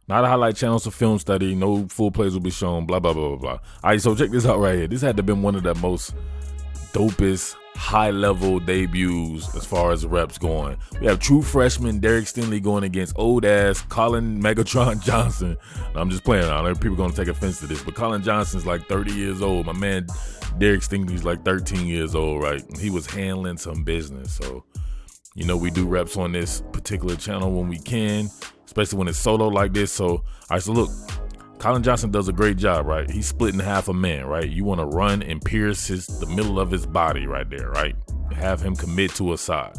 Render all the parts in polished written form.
Not a highlight channel, it's a film study. No full plays will be shown, blah, blah, blah, blah, blah. All right, so check this out right here. This had to have been one of the most dopest high-level debuts as far as reps going. We have true freshman Derek Stingley going against old-ass Collin Megatron Johnson. I'm just playing out. People are going to take offense to this, but Collin Johnson's like 30 years old. My man Derek Stingley's like 13 years old, right? He was handling some business. So, you know, we do reps on this particular channel when we can, especially when it's solo like this. So, all right, so look, Collin Johnson does a great job, right? He's splitting half a man, right? You want to run and pierce the middle of his body right there, right? Have him commit to a side.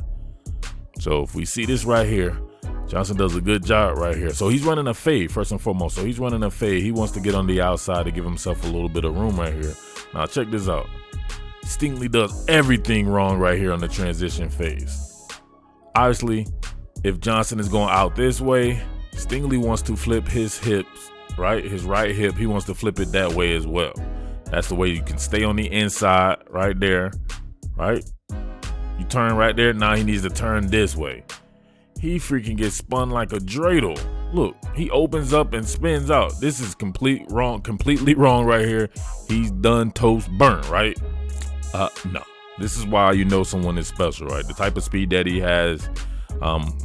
So if we see this right here, Johnson does a good job right here. So he's running a fade first and foremost. So he's running a fade. He wants to get on the outside to give himself a little bit of room right here. Now check this out. Stingley does everything wrong right here on the transition phase. Obviously, if Johnson is going out this way, Stingley wants to flip his hips, right? His right hip, he wants to flip it that way as well. That's the way you can stay on the inside right there, right? You turn right there, now he needs to turn this way. He freaking gets spun like a dreidel. Look, he opens up and spins out. This is completely wrong right here. He's done toast burnt, right? No. This is why you know someone is special, right? The type of speed that he has,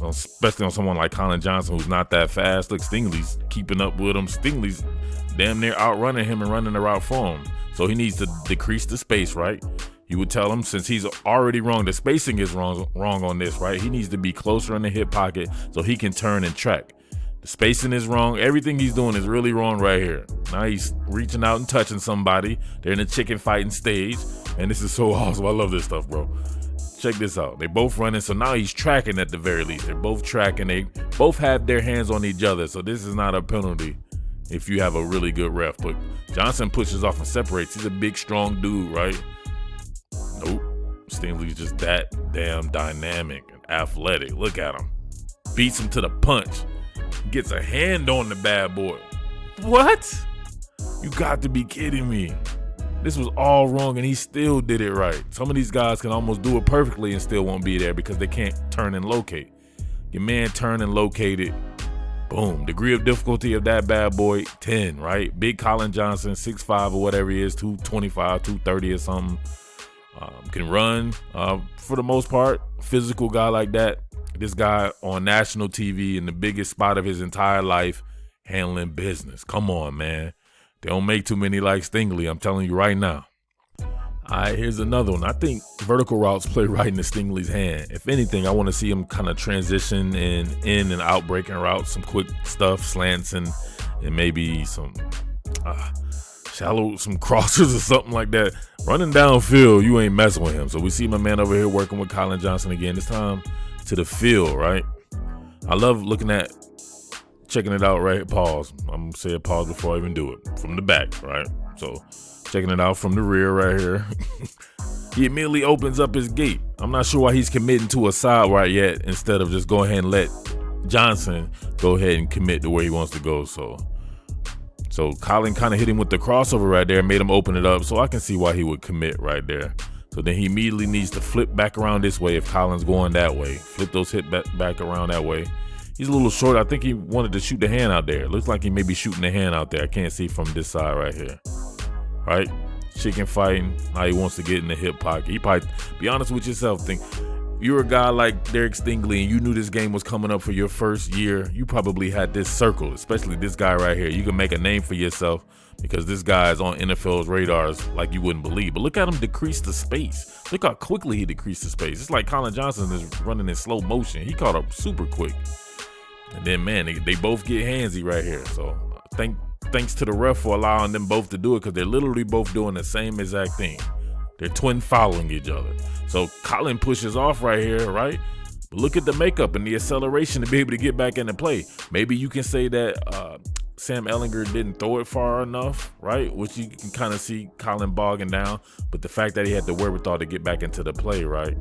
especially on someone like Collin Johnson, who's not that fast. Look, Stingley's keeping up with him. Stingley's damn near outrunning him and running the route for him. So he needs to decrease the space, right? You would tell him, since he's already wrong, the spacing is wrong on this, right? He needs to be closer in the hip pocket so he can turn and track. The spacing is wrong. Everything he's doing is really wrong right here. Now he's reaching out and touching somebody. They're in a chicken fighting stage. And this is so awesome. I love this stuff, bro. Check this out. They both running, so now he's tracking at the very least. They're both tracking. They both have their hands on each other, so this is not a penalty if you have a really good ref. But Johnson pushes off and separates. He's a big, strong dude, right? Nope. Stingley's just that damn dynamic and athletic. Look at him. Beats him to the punch. Gets a hand on the bad boy. What? You got to be kidding me. This was all wrong and he still did it right. Some of these guys can almost do it perfectly and still won't be there because they can't turn and locate. Your man turned and located. Boom. Degree of difficulty of that bad boy, 10, right? Big Collin Johnson, 6'5" or whatever he is, 225, 230 or something. Can run for the most part. Physical guy like that. This guy on national TV in the biggest spot of his entire life, handling business. Come on, man. They don't make too many like Stingley, I'm telling you right now. All right, here's another one. I think vertical routes play right into Stingley's hand. If anything, I want to see him kind of transition in and out breaking routes, some quick stuff, slants, and maybe some shallow, some crossers or something like that. Running downfield, you ain't messing with him. So we see my man over here working with Collin Johnson again. This time to the field, right? I love looking at, checking it out, right? Pause. I'm gonna say a pause before I even do it. From the back, right? So checking it out from the rear right here. He immediately opens up his gate. I'm not sure why he's committing to a side right yet instead of just go ahead and let Johnson go ahead and commit to where he wants to go. So Collin kind of hit him with the crossover right there, made him open it up. So I can see why he would commit right there. So then he immediately needs to flip back around this way if Collin's going that way. Flip those hip back around that way. He's a little short. I think he wanted to shoot the hand out there. Looks like he may be shooting the hand out there. I can't see from this side right here. Right? Chicken fighting. Now he wants to get in the hip pocket. He probably, be honest with yourself, think you're a guy like Derek Stingley and you knew this game was coming up for your first year. You probably had this circled, especially this guy right here. You can make a name for yourself because this guy is on NFL's radars like you wouldn't believe. But look at him decrease the space. Look how quickly he decreased the space. It's like Collin Johnson is running in slow motion. He caught up super quick. And then, man, they both get handsy right here. So thanks to the ref for allowing them both to do it because they're literally both doing the same exact thing. They're twin following each other. So Collin pushes off right here, right? But look at the makeup and the acceleration to be able to get back into play. Maybe you can say that Sam Ehlinger didn't throw it far enough, right? Which you can kind of see Collin bogging down. But the fact that he had the wherewithal to get back into the play, right?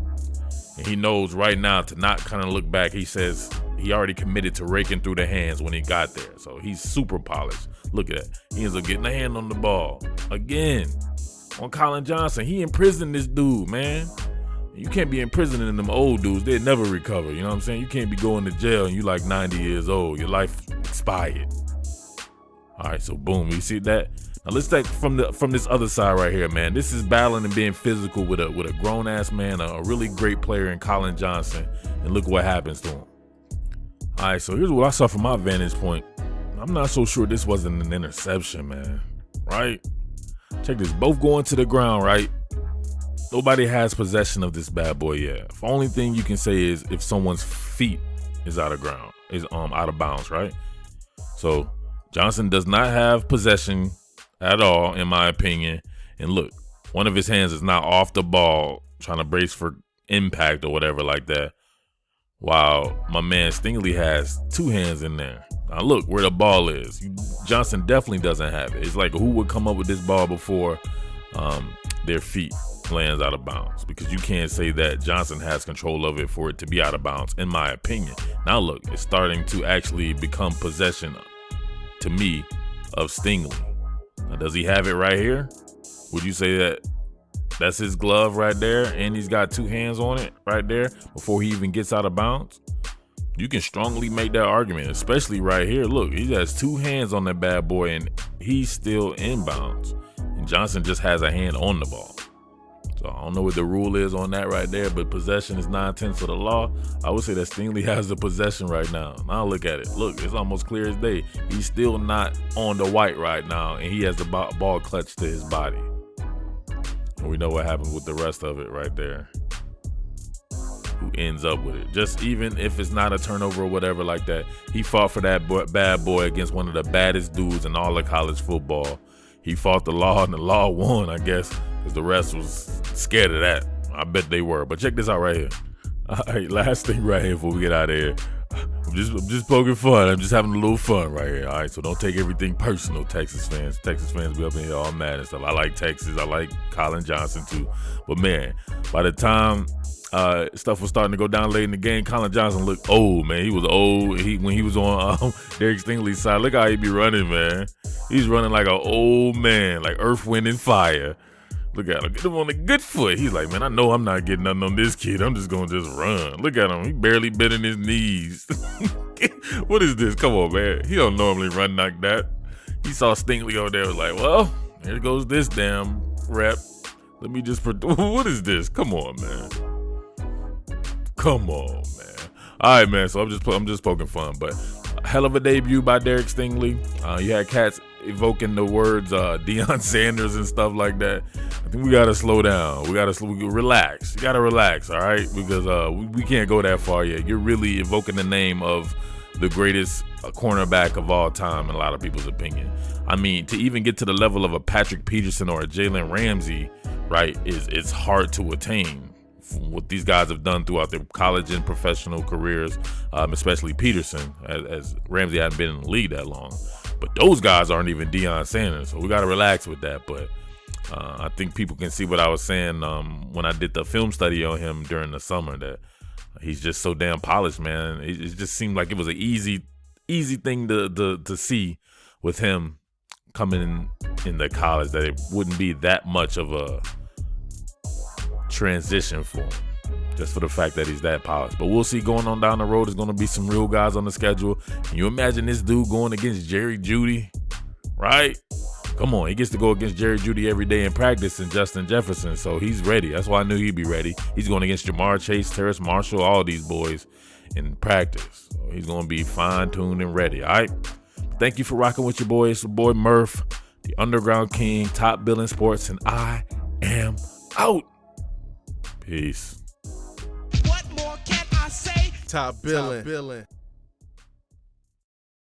And he knows right now to not kind of look back. He says he already committed to raking through the hands when he got there. So he's super polished. Look at that. He ends up getting a hand on the ball. Again, on Collin Johnson. He imprisoned this dude, man. You can't be imprisoning them old dudes. They'll never recover. You know what I'm saying? You can't be going to jail and you like 90 years old. Your life expired. All right, so boom, you see that? Now let's take from this other side right here, man. This is battling and being physical with a grown ass man, a really great player in Collin Johnson, and look what happens to him. All right, so here's what I saw from my vantage point. I'm not so sure this wasn't an interception, man. Right? Check this. Both going to the ground, right? Nobody has possession of this bad boy yet. The only thing you can say is if someone's feet is out of bounds, right? So Johnson does not have possession at all, in my opinion. And look, one of his hands is now off the ball, trying to brace for impact or whatever like that. While my man Stingley has two hands in there. Now look where the ball is. Johnson definitely doesn't have it. It's like who would come up with this ball before their feet lands out of bounds, because you can't say that Johnson has control of it for it to be out of bounds, in my opinion. Now look, it's starting to actually become possession to me of Stingley. Now, does he have it right here? Would you say that that's his glove right there and he's got two hands on it right there before he even gets out of bounds? You can strongly make that argument, especially right here. Look, he has two hands on that bad boy and he's still inbounds, and Johnson just has a hand on the ball. So I don't know what the rule is on that right there, but possession is 9/10 of the law. I would say that Stingley has the possession right now. Now look at it. Look, it's almost clear as day. He's still not on the white right now, and he has the ball clutched to his body. And we know what happens with the rest of it right there. Who ends up with it? Just even if it's not a turnover or whatever like that, he fought for that bad boy against one of the baddest dudes in all of college football. He fought the law, and the law won, I guess, because the rest was scared of that. I bet they were. But check this out right here. All right, last thing right here before we get out of here. I'm just poking fun. I'm just having a little fun right here. All right, so don't take everything personal, Texas fans. Texas fans be up in here all mad and stuff. I like Texas. I like Collin Johnson too. But man, by the time stuff was starting to go down late in the game, Collin Johnson looked old, man. He was old. When he was on Derek Stingley's side, look how he be running, man. He's running like an old man, like Earth, Wind, and Fire. Look at him. Get him on the good foot. He's like, man, I know I'm not getting nothing on this kid. I'm just going to just run. Look at him. He barely bending his knees. What is this? Come on, man. He don't normally run like that. He saw Stingley over there, was like, well, here goes this damn rep. Let me just what is this? Come on, man. Come on, man. All right, man. So I'm just poking fun, but a hell of a debut by Derek Stingley. You had cats evoking the words Deion Sanders and stuff like that. I think we gotta slow down. We gotta relax. You gotta relax, all right? Because we can't go that far yet. You're really evoking the name of the greatest cornerback of all time in a lot of people's opinion. I mean, to even get to the level of a Patrick Peterson or a Jalen Ramsey, right, it's hard to attain. What these guys have done throughout their college and professional careers, especially Peterson, as Ramsey hadn't been in the league that long. But those guys aren't even Deion Sanders, so we got to relax with that. But I think people can see what I was saying when I did the film study on him during the summer, that he's just so damn polished, man. It just seemed like it was an easy thing to see with him coming in the college, that it wouldn't be that much of a transition for him, just for the fact that he's that polished. But we'll see going on down the road. There's going to be some real guys on the schedule. Can you imagine this dude going against Jerry Jeudy, right? Come on, he gets to go against Jerry Jeudy every day in practice and Justin Jefferson, so he's ready. That's why I knew he'd be ready. He's going against Jamar Chase, Terrace Marshall, all these boys in practice. So he's going to be fine-tuned and ready, all right? Thank you for rocking with your boy. It's your boy Murf, the Underground King, top Billin Sports, and I am out. Peace. What more can I say? Top Billin.